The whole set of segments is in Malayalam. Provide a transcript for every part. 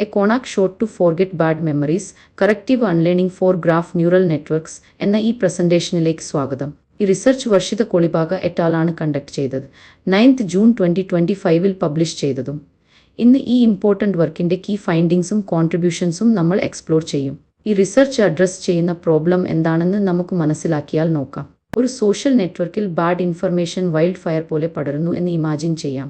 A cognac shot to forget bad memories corrective unlearning for graph neural networks എന്ന ഈ പ്രസന്റേഷനിലേക്ക് സ്വാഗതം. ഈ റിസർച്ച് വർഷിത കൊളിബാഗ എറ്റാലാണ് കണ്ടക്ട് ചെയ്തത്. 9th June 2025 പബ്ലിഷ് ചെയ്തതും. ഇന്ന് ഈ ഇമ്പോർട്ടൻ്റ് വർക്കിൻ്റെ കീ ഫൈൻഡിങ്സും കോൺട്രിബ്യൂഷൻസും നമ്മൾ എക്സ്പ്ലോർ ചെയ്യും. ഈ റിസർച്ച് അഡ്രസ് ചെയ്യുന്ന പ്രോബ്ലം എന്താണെന്ന് നമുക്ക് മനസ്സിലാക്കിയാൽ നോക്കാം. ഒരു സോഷ്യൽ നെറ്റ്വർക്കിൽ ബാഡ് ഇൻഫർമേഷൻ വൈൽഡ് ഫയർ പോലെ പടരുന്നു എന്ന് ഇമാജിൻ ചെയ്യാം.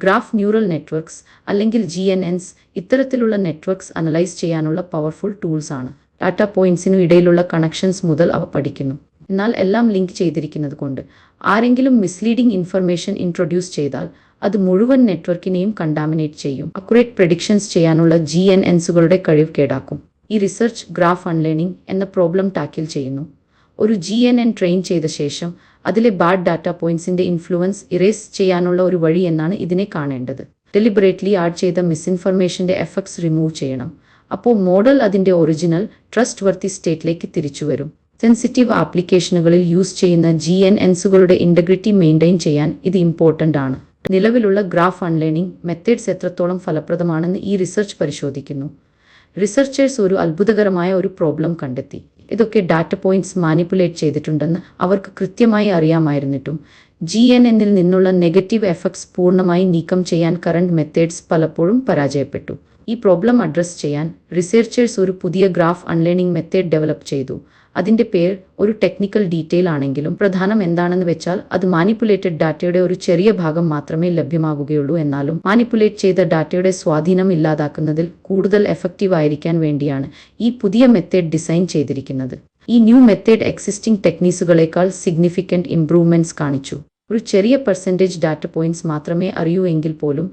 ഗ്രാഫ് ന്യൂറൽ നെറ്റ്വർക്ക്സ് അല്ലെങ്കിൽ GNNs ഇത്തരത്തിലുള്ള നെറ്റ്വർക്ക്സ് അനലൈസ് ചെയ്യാനുള്ള പവർഫുൾ ടൂൾസ് ആണ്. ഡാറ്റ പോയിന്റ്സിനു ഇടയിലുള്ള കണക്ഷൻസ് മുതൽ അവ പഠിക്കുന്നു. എന്നാൽ എല്ലാം ലിങ്ക് ചെയ്തിരിക്കുന്നത് കൊണ്ട് ആരെങ്കിലും മിസ്ലീഡിംഗ് ഇൻഫർമേഷൻ ഇൻട്രൊഡ്യൂസ് ചെയ്താൽ അത് മുഴുവൻ നെറ്റ്വർക്കിനെയും കണ്ടാമിനേറ്റ് ചെയ്യും. അക്യുറേറ്റ് പ്രെഡിക്ഷൻസ് ചെയ്യാനുള്ള GNNsകളുടെ കഴിവ് കേടാക്കും. ഈ റിസർച്ച് ഗ്രാഫ് അൺലേണിംഗ് എന്ന പ്രോബ്ലം ടാക്കിൾ ചെയ്യുന്നു. ഒരു GNN ട്രെയിൻ ചെയ്ത ശേഷം അതിലെ ബാഡ് ഡാറ്റ പോയിന്റ്സിന്റെ ഇൻഫ്ലുവൻസ് ഇറേസ് ചെയ്യാനുള്ള ഒരു വഴി എന്നാണ് ഇതിനെ കാണേണ്ടത്. ഡെലിബറേറ്റ്ലി ആഡ് ചെയ്ത മിസ്ഇൻഫർമേഷന്റെ എഫക്ട്സ് റിമൂവ് ചെയ്യണം. അപ്പോൾ മോഡൽ അതിന്റെ ഒറിജിനൽ ട്രസ്റ്റ് വർത്തി സ്റ്റേറ്റിലേക്ക് തിരിച്ചു വരും. സെൻസിറ്റീവ് ആപ്ലിക്കേഷനുകളിൽ യൂസ് ചെയ്യുന്ന GNNsകളുടെ ഇന്റഗ്രിറ്റി മെയിൻറ്റെയിൻ ചെയ്യാൻ ഇത് ഇമ്പോർട്ടൻ്റ് ആണ്. നിലവിലുള്ള ഗ്രാഫ് അൺലേണിംഗ് മെത്തേഡ്സ് എത്രത്തോളം ഫലപ്രദമാണെന്ന് ഈ റിസർച്ച് പരിശോധിക്കുന്നു. റിസർച്ചേഴ്സ് ഒരു അത്ഭുതകരമായ ഒരു പ്രോബ്ലം കണ്ടെത്തി. ഇതൊക്കെ ഡാറ്റ പോയിന്റ്സ് മാനിപ്പുലേറ്റ് ചെയ്തിട്ടുണ്ടെന്ന് അവർക്ക് കൃത്യമായി അറിയാമായിരുന്നിട്ടും GNNൽ നിന്നുള്ള നെഗറ്റീവ് എഫക്ട്സ് പൂർണ്ണമായി നീക്കം ചെയ്യാൻ കറന്റ് മെത്തേഡ്സ് പലപ്പോഴും പരാജയപ്പെട്ടു. ഈ പ്രോബ്ലം അഡ്രസ് ചെയ്യാൻ റിസർച്ചേഴ്സ് ഒരു പുതിയ ഗ്രാഫ് അൺലേണിംഗ് മെത്തേഡ് ഡെവലപ്പ് ചെയ്തു. അതിൻ്റെ പേര് ഒരു ടെക്നിക്കൽ ഡീറ്റെയിൽ ആണെങ്കിലും പ്രധാനം എന്താണെന്ന് വെച്ചാൽ അത് മാനിപ്പുലേറ്റഡ് ഡാറ്റയുടെ ഒരു ചെറിയ ഭാഗം മാത്രമേ ലഭ്യമാകുകയുള്ളൂ. എന്നാലും മാനിപ്പുലേറ്റ് ചെയ്ത ഡാറ്റയുടെ സ്വാധീനം ഇല്ലാതാക്കുന്നതിൽ കൂടുതൽ എഫക്റ്റീവ് ആയിരിക്കാൻ വേണ്ടിയാണ് ഈ പുതിയ മെത്തേഡ് ഡിസൈൻ ചെയ്തിരിക്കുന്നത്. ഈ ന്യൂ മെത്തേഡ് എക്സിസ്റ്റിംഗ് ടെക്നീക്സുകളേക്കാൾ സിഗ്നിഫിക്കൻറ്റ് ഇംപ്രൂവ്മെൻറ്റ്സ് കാണിച്ചു. ഒരു ചെറിയ പെർസെൻറ്റേജ് ഡാറ്റ പോയിന്റ്സ് മാത്രമേ അറിയൂ എങ്കിൽ പോലും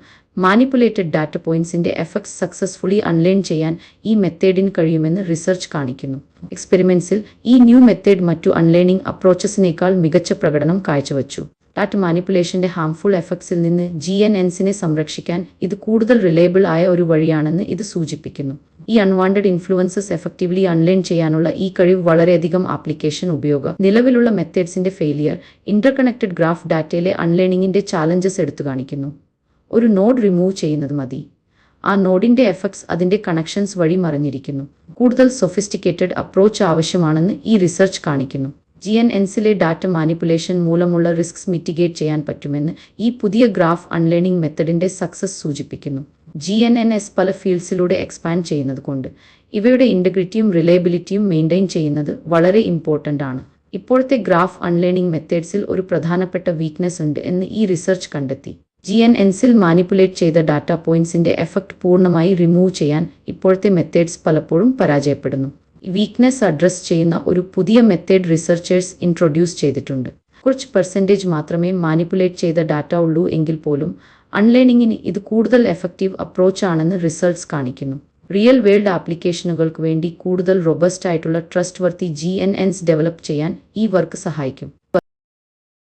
മാനിപ്പുലേറ്റഡ് ഡാറ്റ പോയിന്റ്സിന്റെ എഫക്ട്സ് സക്സസ്ഫുള്ളി അൺലേൺ ചെയ്യാൻ ഈ മെത്തേഡിന് കഴിയുമെന്ന് റിസർച്ച് കാണിക്കുന്നു. എക്സ്പെരിമെന്റ്സിൽ ഈ ന്യൂ മെത്തേഡ് മറ്റു അൺലേണിംഗ് അപ്രോച്ചസിനേക്കാൾ മികച്ച പ്രകടനം കാഴ്ചവച്ചു. ഡാറ്റ മാനിപ്പുലേഷന്റെ ഹാംഫുൾ എഫക്ട്സിൽ നിന്ന് GNNsനെ സംരക്ഷിക്കാൻ ഇത് കൂടുതൽ റിലയബിൾ ആയ ഒരു വഴിയാണെന്ന് ഇത് സൂചിപ്പിക്കുന്നു. ഈ അൺവാണ്ടഡ് ഇൻഫ്ലുവൻസസ് എഫക്റ്റീവ്ലി അൺലേൺ ചെയ്യാനുള്ള ഈ കഴിവ് വളരെയധികം ആപ്ലിക്കേഷൻ ഉപയോഗം. നിലവിലുള്ള മെത്തേഡ്സിന്റെ ഫെയിലിയർ ഇന്റർകണക്റ്റഡ് ഗ്രാഫ് ഡാറ്റയിലെ അൺലേണിംഗിന്റെ ചാലഞ്ചസ് എടുത്തു കാണിക്കുന്നു. ഒരു നോഡ് റിമൂവ് ചെയ്യുന്നത് മതി. ആ നോഡിന്റെ എഫക്ട്സ് അതിന്റെ കണക്ഷൻസ് വഴി മറിഞ്ഞിരിക്കുന്നു. കൂടുതൽ സൊഫിസ്റ്റിക്കേറ്റഡ് അപ്രോച്ച് ആവശ്യമാണെന്ന് ഈ റിസർച്ച് കാണിക്കുന്നു. GNNസിലെ ഡാറ്റ മാനിപ്പുലേഷൻ മൂലമുള്ള റിസ്ക്സ് മിറ്റിഗേറ്റ് ചെയ്യാൻ പറ്റുമെന്ന് ഈ പുതിയ ഗ്രാഫ് അൺലേണിംഗ് മെത്തഡിന്റെ സക്സസ് സൂചിപ്പിക്കുന്നു. GNNs പല ഫീൽഡ്സിലൂടെ എക്സ്പാൻഡ് ചെയ്യുന്നത് കൊണ്ട് ഇവയുടെ ഇന്റഗ്രിറ്റിയും റിലയബിലിറ്റിയും മെയിൻറ്റെയിൻ ചെയ്യുന്നത് വളരെ ഇമ്പോർട്ടൻ്റ് ആണ്. ഇപ്പോഴത്തെ ഗ്രാഫ് അൺലേണിംഗ് മെത്തേഡ്സിൽ ഒരു പ്രധാനപ്പെട്ട വീക്ക്നെസ് ഉണ്ട് എന്ന് ഈ റിസർച്ച് കണ്ടെത്തി. GNNസിൽ മാനിപ്പുലേറ്റ് ചെയ്ത ഡാറ്റ പോയിന്റ്സിന്റെ എഫക്ട് പൂർണ്ണമായി റിമൂവ് ചെയ്യാൻ ഇപ്പോഴത്തെ മെത്തേഡ്സ് പലപ്പോഴും പരാജയപ്പെടുന്നു. വീക്ക്നെസ് അഡ്രസ് ചെയ്യുന്ന ഒരു പുതിയ മെത്തേഡ് റിസർച്ചേഴ്സ് ഇൻട്രൊഡ്യൂസ് ചെയ്തിട്ടുണ്ട്. കുറച്ച് പെർസെൻറ്റേജ് മാത്രമേ മാനിപ്പുലേറ്റ് ചെയ്ത ഡാറ്റ ഉള്ളൂ എങ്കിൽ പോലും അൺലേണിംഗിന് ഇത് കൂടുതൽ എഫക്റ്റീവ് അപ്രോച്ച് ആണെന്ന് റിസൾട്ട്സ് കാണിക്കുന്നു. റിയൽ വേൾഡ് ആപ്ലിക്കേഷനുകൾക്ക് വേണ്ടി കൂടുതൽ റോബസ്റ്റ് ആയിട്ടുള്ള ട്രസ്റ്റ് വർത്തി GNNs ഡെവലപ്പ് ചെയ്യാൻ ഈ വർക്ക് സഹായിക്കും.